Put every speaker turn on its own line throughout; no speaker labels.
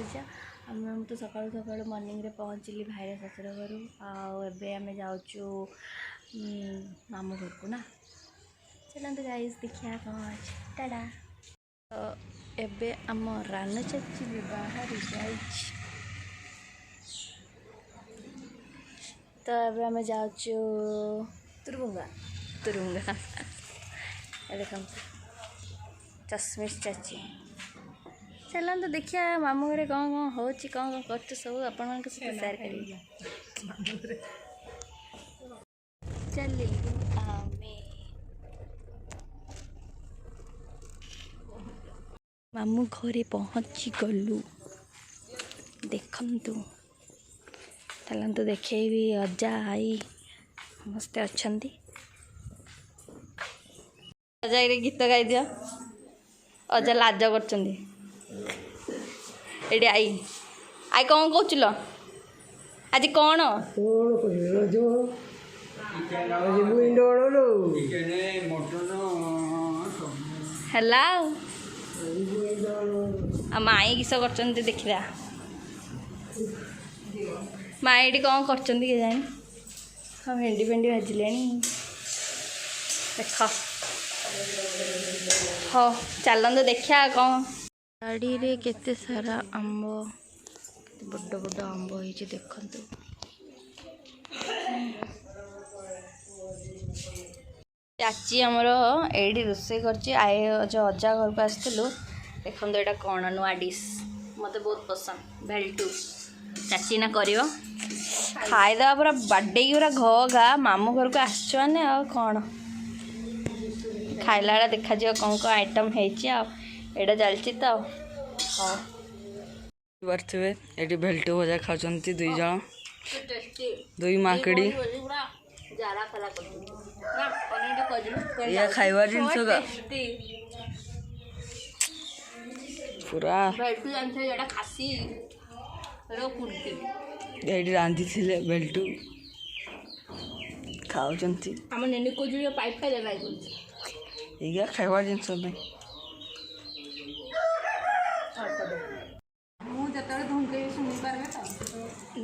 तो सकाळू सकाळू मॉर्निंग रे पहुँचली भाईर शशुर घर आम जाऊँ मामू घर को ना चलते गाइस देखिए कौन अच्छे टाटा। तो एबे आम रान चाची भी बाहर जाए तो एबे आम जाऊँ तुरुंगा तुरुंगा देखो चश्मिश चाची चलन तो देखिए मामू घरे कौन कौन हो कौन कौन कर सब आपण शेयर करेंगे चल मामू घरे पहुँची गलु देखु चलते देखी अजा आई समस्ते अच्छा अजा ये गीत गाई दियो अजा लाज कर आई आई कौन कहल आज कौन हेला माई किस कर देखा माई ये कौन कर जाए हाँ भेंडी भेंडी भाजिले देख हाँ चलते देखा कौन गाड़ी रे केते सारा आंब बड़ बड़ आंब हो देखु चाची आमर ये रोसे कर अजा घर को आसलु देखो यहाँ कौन नुआ डिश मत बहुत पसंद भेल्टू चाची ना कर खाईदे पूरा बाडे पूरा घा मामू घर को आसने कौन खाइला बेला देखा कौन कौन आइटम होटा चलती तो हाँ
पारे ये भेल्टू भजा खाऊँ दुई जन दुई माकड़ी या खाइबार जिनस पूरा ये रांधि थे भेल्टू खाऊँ ये खाइबार जिनस नहीं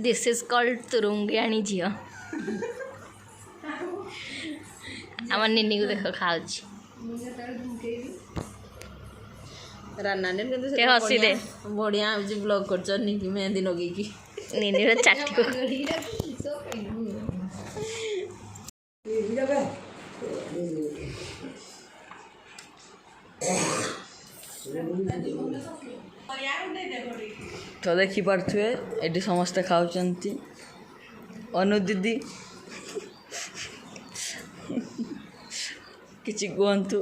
दिस इज कॉल्ड तुरुंगियाणी झी आम निनी को देख खाऊ हसी दे
बढ़िया ब्लॉग कर मेहंदी लगे
निनी चाटी को
तो देखिपे ये समस्ते खाऊँ अनु दीदी किसी कहतु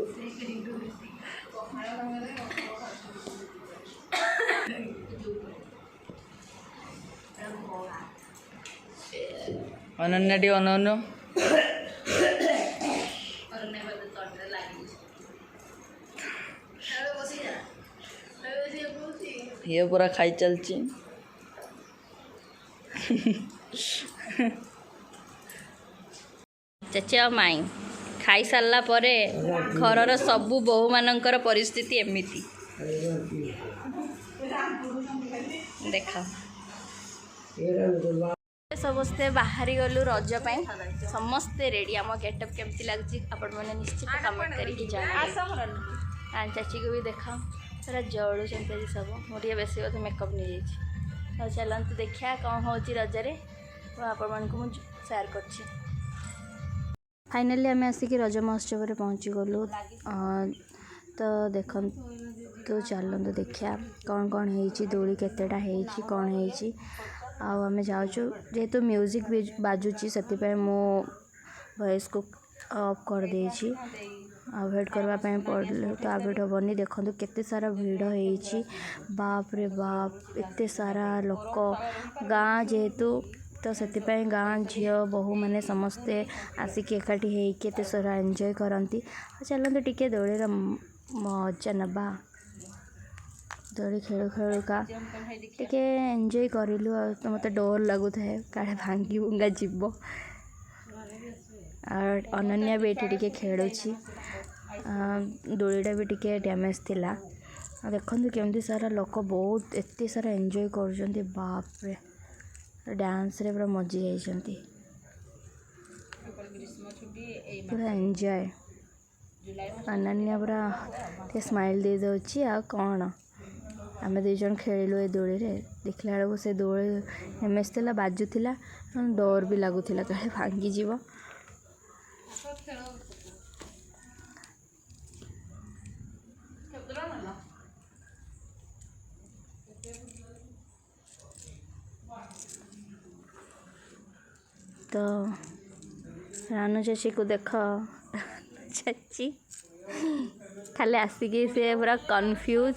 अनन्या टी अनु ये पूरा खाई चलची
चाची और माई खाई सारा पर घर सबू बोहू मानकर परिस्थिति एमती देख समस्ते बाहरी गलु रजपाई समस्ते रेडी आम गेटअप केमती लगुच आपण मैंने निश्चित कमेंट करके जाना चाची को भी देखा पूरा जड़ू सब मुझे बेस बोधे मेकअप नहीं जाइए चलते देखा कौन हो रजरे आपण को शेयर कर फाइनाली आम आसिक रज महोत्सव पहुँची गलु तो देख तो चलते देखा कौन कौन हो दोली केतेटा हो कौन हो आम जाऊँ जेहेतु म्यूजिक बाजुची से मो वॉइस को ऑफ कर देछि वेट करवाई पड़े तो आवेट हेनी देखो केते सारा भिड़ हो बाप रे बाप एते सारा लोक गाँ जेहेतु तो से गाँ झी बहु मैंने समस्ते आसिक एकाठी होते सारा एंजॉय करती चलते टिके दोली मजा नवा दोली खेलु खेलुका टिके एंजॉय करूँ तो मत डर लगुता है काले भांगी भुंगा जीव अनन्या भी ये खेलुची दोलीटा भी टिके डैमेज थिला देखते केमती सारा लोक बहुत एत सारा एंजॉय कर बाप रे डांस रे पूरा मजी जाइछंती पूरा एंजॉय अनन्या पूरा टे स्माइल दे दौची आ कौन आम दुई जन खेलु ए दोली रे देखला बेलू से दोली एमएस थिला बाजुला डर भी लगुला कहे भांगी जीव तो रानू चाची को देख चाची खाली आसिकी से पूरा कन्फ्यूज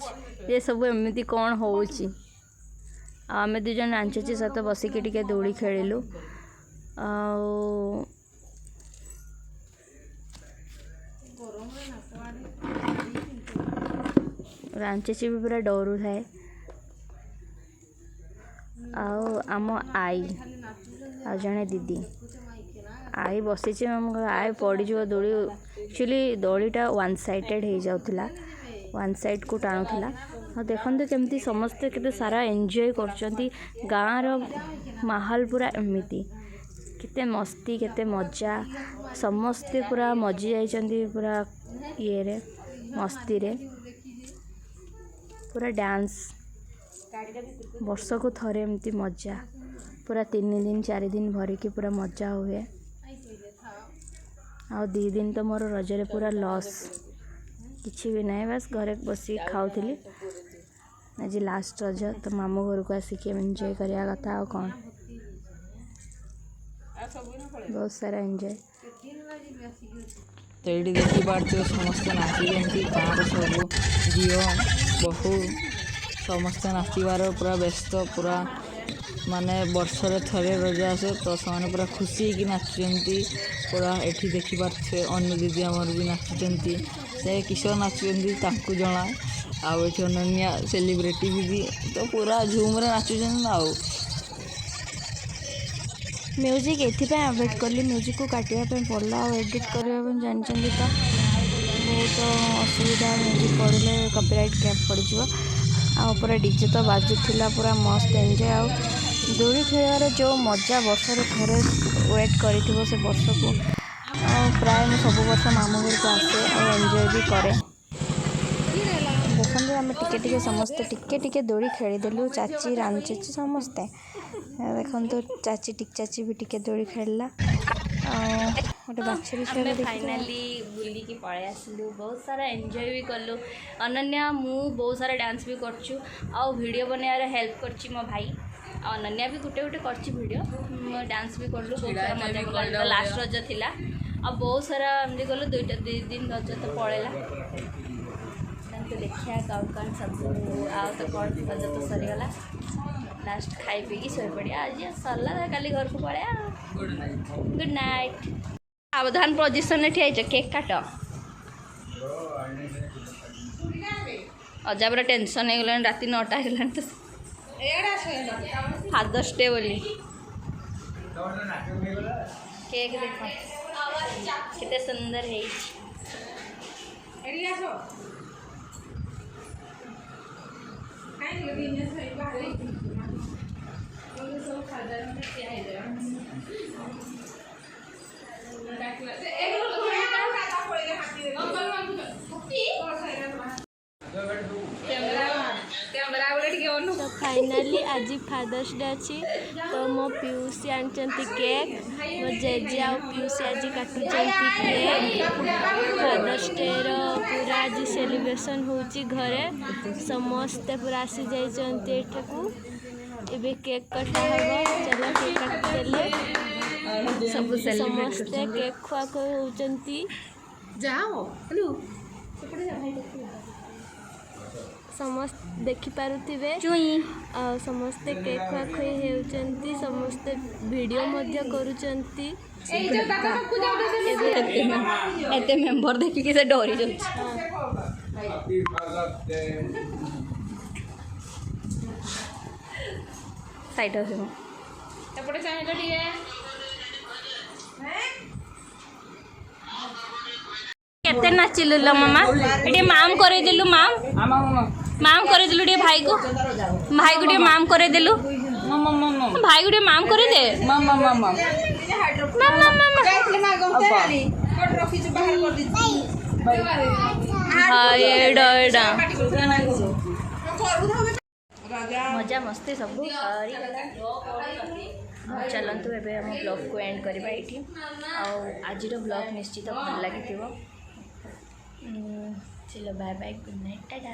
ये सब एमती कौन होची आम दुज रानू चाची सहित बसिकी टिके दौड़ी खेलु रानू चाची भी पूरा डरू थाए आम आई आ जड़े दीदी आई बसी आई पड़ज दोली एक्चुअली दोलीटा वन साइडेड हो जाऊला वन साइड को टाणुला हाँ देखते केमती समस्ते केते सारा एंजॉय कर गाँव माहौल पूरा एमती केते मस्ती केते मजा समस्ते पूरा मजी जाइछंती पूरा ये रे मस्ती रे पूरा डांस वर्ष को थरे एमती मजा पूरा 3 दिन 4 दिन भरिकी पूरा मजा हुए आ 2 दिन तो मोर रजरे पूरा लॉस किसी भी नहीं बस घरे बसी खाऊली आज लास्ट रज तो मामू घर को आसिक एंजॉय करवा कथा कौन बहुत सारा एंजॉय
तो ये देखी पार्थ समस्त नाची गाँव सब झील बहु समस्ते नाचबार पूरा व्यस्त पूरा माने वर्षरे थरे रज आसे तो से पूरा खुशी कि नाचुंती पूरा एठी देखी पार्थे अन्य दीदी आमर भी नाचुंती से किशोर नाचुंती तांकु जना आउ एठी अनन्या सेलिब्रिटी दीदी तो पूरा झूम रे नाचुंती आउ
म्यूजिक एथिपाई अवॉइड कली म्यूजिक को काटिया पड़ला और एडिट करने जानते तो बहुत असुविधा म्यूजिक पड़े कॉपीराइट कैप पड़ आ पूरा डीजे तो बाजुला पूरा मस्त एंजॉय आ दोली खेल जो मजा वर्ष थे वेट कर से वर्ष को प्राय मैं सब वर्ष मामू घर को आसे और एंजॉय भी करे देखते आम टिके समस्ते टिके दोली खेलीदेलु चाची रानू चाची समस्ते देखो चाची चाची भी टिके दोली खेलला गोटे बाछुरी छुआ फाइनाली बुलिकी पलि आसलु बहुत सारा एंजॉय भी कलु अनन्या मु बहुत सारा डांस भी करछु आ वीडियो बनाया हेल्प करछि मो भाई अनन्या भी गोटे गोटे करछि वीडियो डांस भी करलु बहुत सारा मजा करलु लास्ट रज थिला आ बहुत सारा एमती कलु 2 दिन रज तो पड़ेला तो देखिया कौन सब आ तो कौन रज तो सरीगला लास्ट खाई पी शोई पड़िया आज सरला काली घर को पड़े गुड नाइट सावधान पोजिशन में ठिया केक काट अजा पूरा टेंशन हो गला रात 9टा हो तो फादर्स डे बोली केक देख केते सुंदर है
तो फाइनाली आज फादर्स डे अच्छी तो मो पीयूसी आनचंती केक मो जेजे आ पीयूसी आज काटुचंती केक फादर्स डे रो पूरा आज सेलिब्रेशन होची घरे समस्ते पूरा आसी जाइचंती एठकू एबे केक कटा हबो चलो केक काटले
सब
समस्ते केक खुआ को होचंती
जाओ हेलो
समस्त देखि पारुथिबे समस्ते केक खुआ खुई हेउचंती समस्ते वीडियो मध्य करूचंती
एते मेंबर देखि के से डरी जाउछ साइड हो एपटे चाहे तो ठीक है केते नाचिलु लो मामा एटी माम करे दिलु माम माम करे दिलु टे भाई को टे माम करे दिलु भाई को टे माम करे दे मजा मस्ती सब चलतु एवं आम ब्लॉग को एंड करवा ये आज ब्लॉग निश्चित भल लगी चलो bye bye good night Tata.